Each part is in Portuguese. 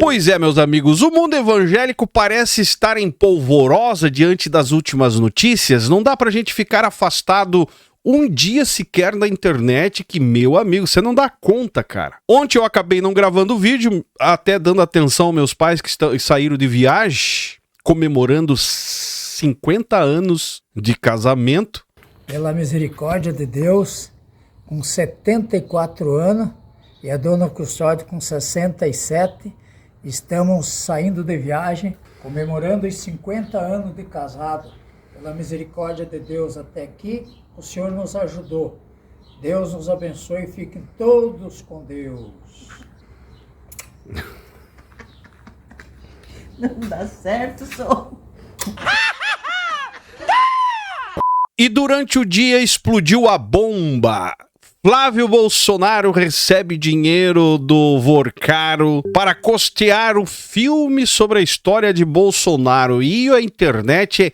Pois é, meus amigos, o mundo evangélico parece estar em polvorosa diante das últimas notícias. Não dá pra gente ficar afastado um dia sequer da internet que, meu amigo, você não dá conta, cara. Ontem eu acabei não gravando o vídeo, até dando atenção aos meus pais que saíram de viagem, comemorando 50 anos de casamento. Pela misericórdia de Deus, com 74 anos, e a dona Custódia com 67, estamos saindo de viagem, comemorando os 50 anos de casado. Pela misericórdia de Deus até aqui, o Senhor nos ajudou. Deus nos abençoe e fiquem todos com Deus. Não dá certo, só. E durante o dia explodiu a bomba. Flávio Bolsonaro recebe dinheiro do Vorcaro para costear o filme sobre a história de Bolsonaro. E a internet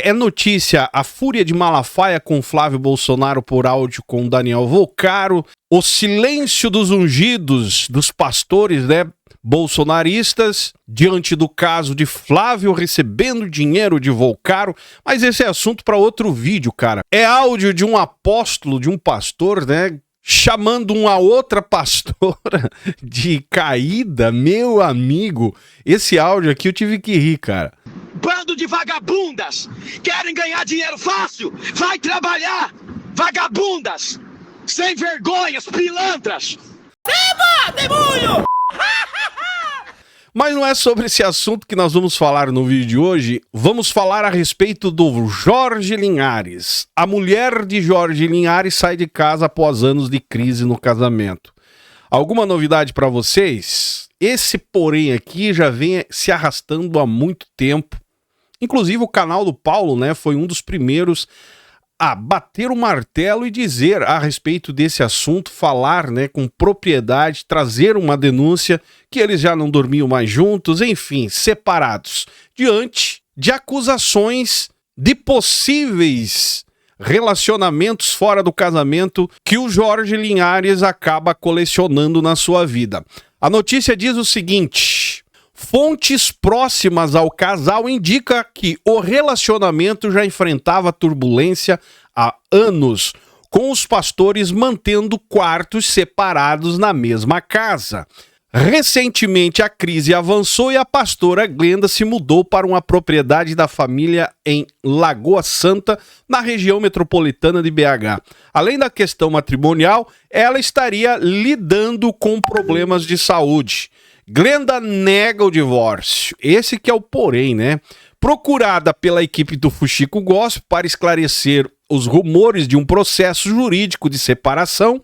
é notícia: a fúria de Malafaia com Flávio Bolsonaro por áudio com Daniel Vorcaro, o silêncio dos ungidos, dos pastores, né, bolsonaristas, diante do caso de Flávio recebendo dinheiro de Vorcaro. Mas esse é assunto para outro vídeo, cara. É áudio de um apóstolo, de um pastor, né, chamando uma outra pastora de caída. Meu amigo, esse áudio aqui eu tive que rir, cara. Bando de vagabundas! Querem ganhar dinheiro fácil? Vai trabalhar! Vagabundas! Sem vergonhas, pilantras! Demônio! Mas não é sobre esse assunto que nós vamos falar no vídeo de hoje. Vamos falar a respeito do Jorge Linhares. A mulher de Jorge Linhares sai de casa após anos de crise no casamento. Alguma novidade para vocês? Esse porém aqui já vem se arrastando há muito tempo. Inclusive o canal do Paulo, né, foi um dos primeiros a bater o martelo e dizer a respeito desse assunto, falar, né, com propriedade, trazer uma denúncia que eles já não dormiam mais juntos, enfim, separados, diante de acusações de possíveis relacionamentos fora do casamento que o Jorge Linhares acaba colecionando na sua vida. A notícia diz o seguinte: fontes próximas ao casal indicam que o relacionamento já enfrentava turbulência há anos, com os pastores mantendo quartos separados na mesma casa. Recentemente a crise avançou e a pastora Glenda se mudou para uma propriedade da família em Lagoa Santa, na região metropolitana de BH. Além da questão matrimonial, ela estaria lidando com problemas de saúde. Glenda nega o divórcio. Esse que é o porém, né? Procurada pela equipe do Fuxico Gospel para esclarecer os rumores de um processo jurídico de separação,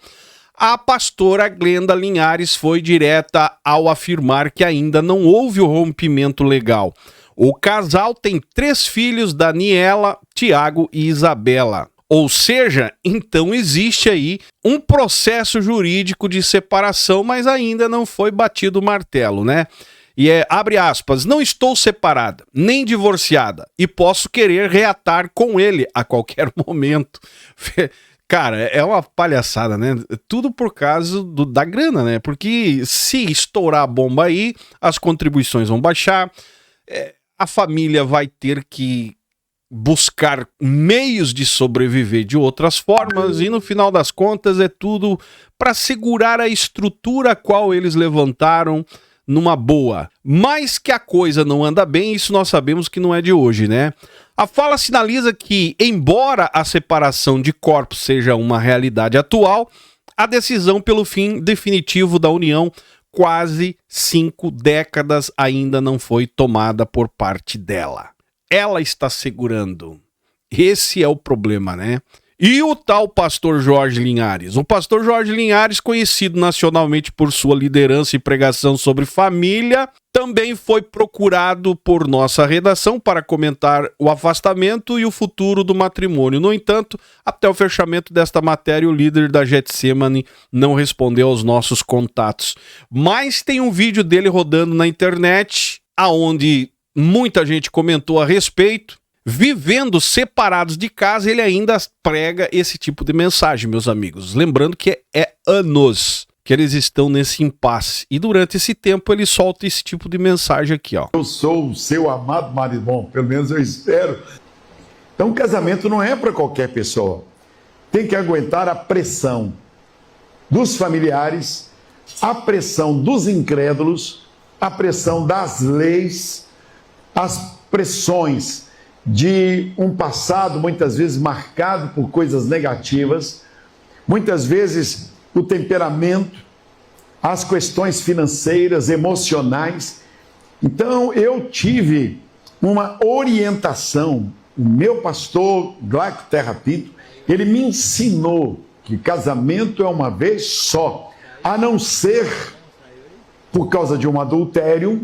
a pastora Glenda Linhares foi direta ao afirmar que ainda não houve o rompimento legal. O casal tem 3 filhos, Daniela, Tiago e Isabela. Ou seja, então existe aí um processo jurídico de separação, mas ainda não foi batido o martelo, né? E abre aspas, não estou separada, nem divorciada, e posso querer reatar com ele a qualquer momento. Cara, é uma palhaçada, né? Tudo por causa da grana, né? Porque se estourar a bomba aí, as contribuições vão baixar, a família vai ter que buscar meios de sobreviver de outras formas, e no final das contas é tudo para segurar a estrutura a qual eles levantaram numa boa. Mas que a coisa não anda bem, isso nós sabemos que não é de hoje, né? A fala sinaliza que, embora a separação de corpos seja uma realidade atual, a decisão pelo fim definitivo da união, quase 5 décadas, ainda não foi tomada por parte dela. Ela está segurando. Esse é o problema, né? E o tal pastor Jorge Linhares? O pastor Jorge Linhares, conhecido nacionalmente por sua liderança e pregação sobre família, também foi procurado por nossa redação para comentar o afastamento e o futuro do matrimônio. No entanto, até o fechamento desta matéria, o líder da Getsemane não respondeu aos nossos contatos. Mas tem um vídeo dele rodando na internet, aonde muita gente comentou a respeito. Vivendo separados de casa, ele ainda prega esse tipo de mensagem, meus amigos. Lembrando que é anos que eles estão nesse impasse. E durante esse tempo ele solta esse tipo de mensagem aqui, ó. Eu sou o seu amado marido, bom, pelo menos eu espero. Então, casamento não é para qualquer pessoa. Tem que aguentar a pressão dos familiares, a pressão dos incrédulos, a pressão das leis, as pressões de um passado muitas vezes marcado por coisas negativas, muitas vezes o temperamento, as questões financeiras, emocionais. Então eu tive uma orientação, o meu pastor Glauco Terra Pinto, ele me ensinou que casamento é uma vez só, a não ser por causa de um adultério,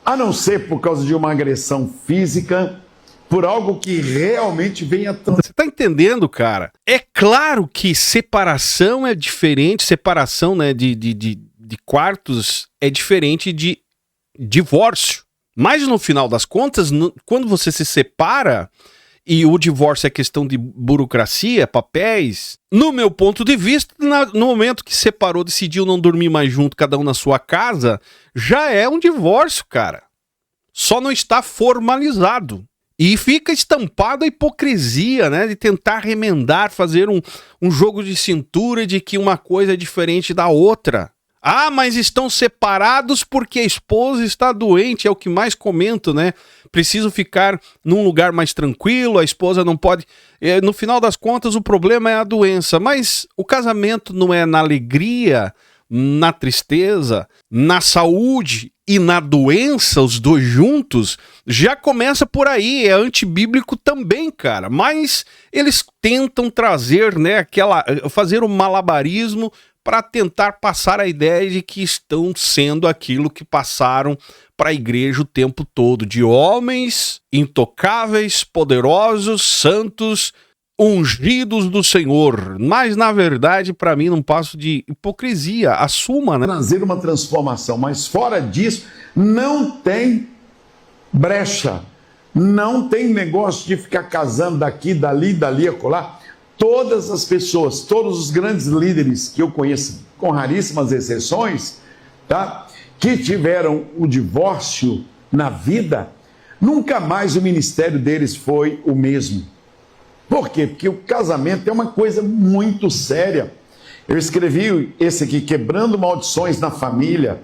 a não ser por causa de uma agressão física, por algo que realmente venha... Você tá entendendo, cara? É claro que separação é diferente, separação, né, de quartos é diferente de divórcio. Mas no final das contas, quando você se separa e o divórcio é questão de burocracia, papéis, no meu ponto de vista, no momento que separou, decidiu não dormir mais junto, cada um na sua casa, já é um divórcio, cara. Só não está formalizado. E fica estampada a hipocrisia, né? De tentar remendar, fazer um jogo de cintura de que uma coisa é diferente da outra. Ah, mas estão separados porque a esposa está doente, é o que mais comento, né? Preciso ficar num lugar mais tranquilo, a esposa não pode... No final das contas, o problema é a doença. Mas o casamento não é na alegria, na tristeza, na saúde e na doença, os dois juntos, já começa por aí, é antibíblico também, cara. Mas eles tentam trazer, né, fazer um malabarismo para tentar passar a ideia de que estão sendo aquilo que passaram para a igreja o tempo todo, de homens intocáveis, poderosos, santos, ungidos do Senhor. Mas, na verdade, para mim, não passo de hipocrisia. Assuma, né? Trazer uma transformação, mas fora disso, não tem brecha. Não tem negócio de ficar casando daqui, dali, acolá. Todas as pessoas, todos os grandes líderes que eu conheço, com raríssimas exceções, tá? Que tiveram o divórcio na vida, nunca mais o ministério deles foi o mesmo. Por quê? Porque o casamento é uma coisa muito séria. Eu escrevi esse aqui, Quebrando Maldições na Família,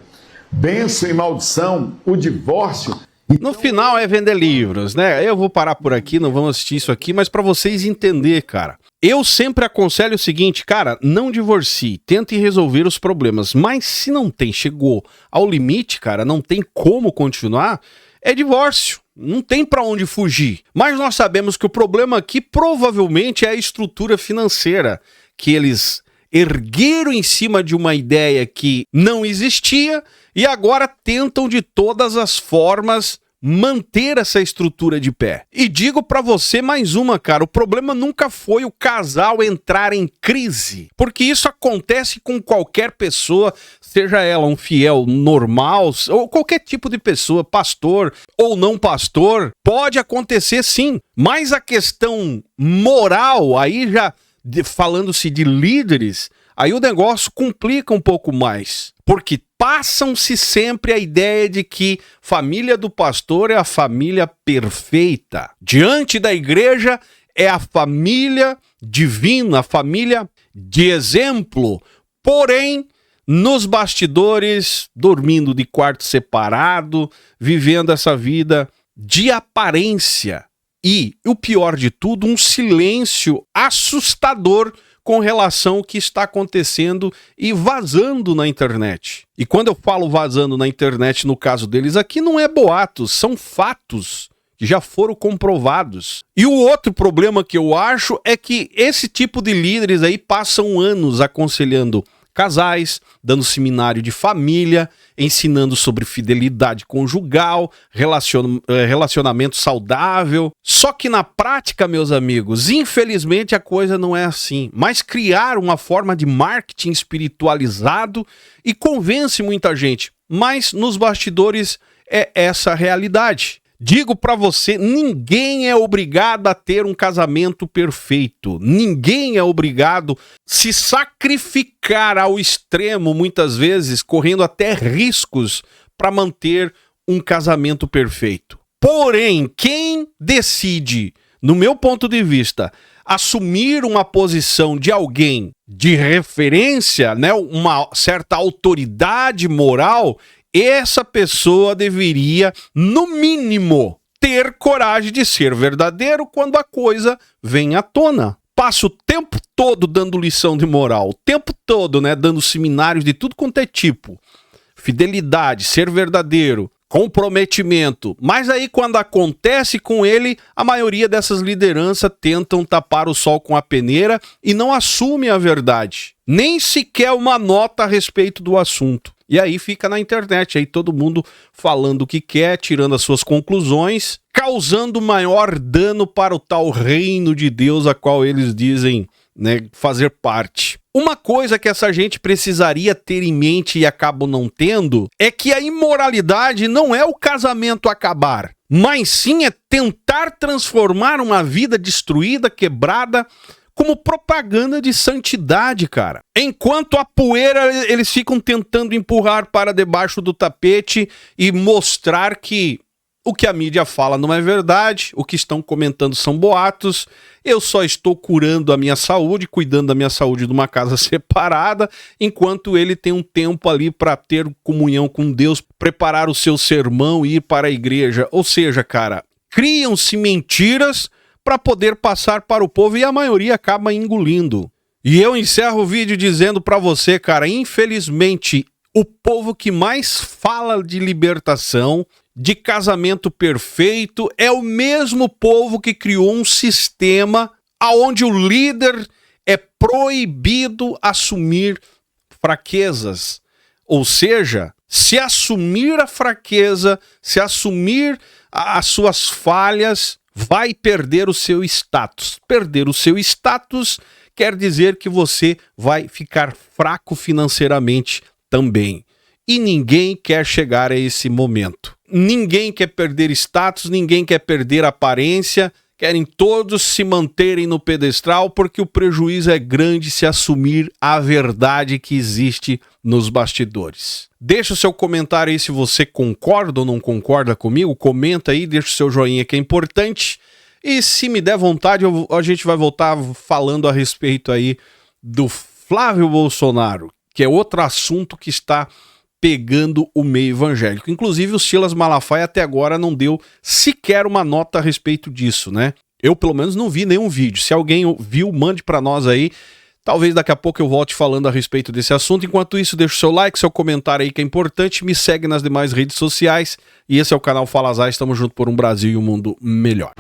Bênção e Maldição, o divórcio. No final é vender livros, né? Eu vou parar por aqui, não vamos assistir isso aqui, mas para vocês entenderem, cara. Eu sempre aconselho o seguinte, cara, não divorcie, tente resolver os problemas, mas se não tem, chegou ao limite, cara, não tem como continuar, é divórcio. Não tem para onde fugir. Mas nós sabemos que o problema aqui provavelmente é a estrutura financeira, que eles ergueram em cima de uma ideia que não existia e agora tentam de todas as formas manter essa estrutura de pé. E digo pra você mais uma, cara, o problema nunca foi o casal entrar em crise, porque isso acontece com qualquer pessoa, seja ela um fiel normal, ou qualquer tipo de pessoa, pastor ou não pastor, pode acontecer sim, mas a questão moral, aí já falando-se de líderes, aí o negócio complica um pouco mais, porque passam-se sempre a ideia de que família do pastor é a família perfeita. Diante da igreja é a família divina, a família de exemplo. Porém, nos bastidores, dormindo de quarto separado, vivendo essa vida de aparência. E, o pior de tudo, um silêncio assustador com relação ao que está acontecendo e vazando na internet. E quando eu falo vazando na internet, no caso deles aqui, não é boatos, são fatos que já foram comprovados. E o outro problema que eu acho é que esse tipo de líderes aí passam anos aconselhando casais, dando seminário de família, ensinando sobre fidelidade conjugal, relacionamento saudável. Só que na prática, meus amigos, infelizmente a coisa não é assim. Mas criaram uma forma de marketing espiritualizado e convence muita gente. Mas nos bastidores é essa a realidade. Digo pra você, ninguém é obrigado a ter um casamento perfeito. Ninguém é obrigado a se sacrificar ao extremo, muitas vezes, correndo até riscos para manter um casamento perfeito. Porém, quem decide, no meu ponto de vista, assumir uma posição de alguém de referência, né, uma certa autoridade moral, essa pessoa deveria, no mínimo, ter coragem de ser verdadeiro quando a coisa vem à tona. Passa o tempo todo dando lição de moral, o tempo todo, né, dando seminários de tudo quanto é tipo. Fidelidade, ser verdadeiro, comprometimento. Mas aí quando acontece com ele, a maioria dessas lideranças tentam tapar o sol com a peneira e não assume a verdade. Nem sequer uma nota a respeito do assunto. E aí fica na internet, aí todo mundo falando o que quer, tirando as suas conclusões, causando maior dano para o tal reino de Deus a qual eles dizem, né, fazer parte. Uma coisa que essa gente precisaria ter em mente e acabam não tendo é que a imoralidade não é o casamento acabar, mas sim é tentar transformar uma vida destruída, quebrada, como propaganda de santidade, cara. Enquanto a poeira eles ficam tentando empurrar para debaixo do tapete e mostrar que o que a mídia fala não é verdade, o que estão comentando são boatos, eu só estou curando a minha saúde, cuidando da minha saúde numa casa separada, enquanto ele tem um tempo ali para ter comunhão com Deus, preparar o seu sermão e ir para a igreja. Ou seja, cara, criam-se mentiras para poder passar para o povo e a maioria acaba engolindo. E eu encerro o vídeo dizendo para você, cara, infelizmente, o povo que mais fala de libertação, de casamento perfeito, é o mesmo povo que criou um sistema onde o líder é proibido assumir fraquezas. Ou seja, se assumir a fraqueza, se assumir as suas falhas, vai perder o seu status. Perder o seu status quer dizer que você vai ficar fraco financeiramente também. E ninguém quer chegar a esse momento. Ninguém quer perder status, ninguém quer perder aparência, querem todos se manterem no pedestal porque o prejuízo é grande se assumir a verdade que existe nos bastidores. Deixa o seu comentário aí se você concorda ou não concorda comigo, comenta aí, deixa o seu joinha que é importante. E se me der vontade, a gente vai voltar falando a respeito aí do Flávio Bolsonaro, que é outro assunto que está pegando o meio evangélico. Inclusive o Silas Malafaia até agora não deu sequer uma nota a respeito disso, né? Eu pelo menos não vi nenhum vídeo. Se alguém viu, mande para nós aí. Talvez daqui a pouco eu volte falando a respeito desse assunto. Enquanto isso, deixa o seu like, seu comentário aí que é importante. Me segue nas demais redes sociais. E esse é o canal Fala Zay. Estamos juntos por um Brasil e um mundo melhor.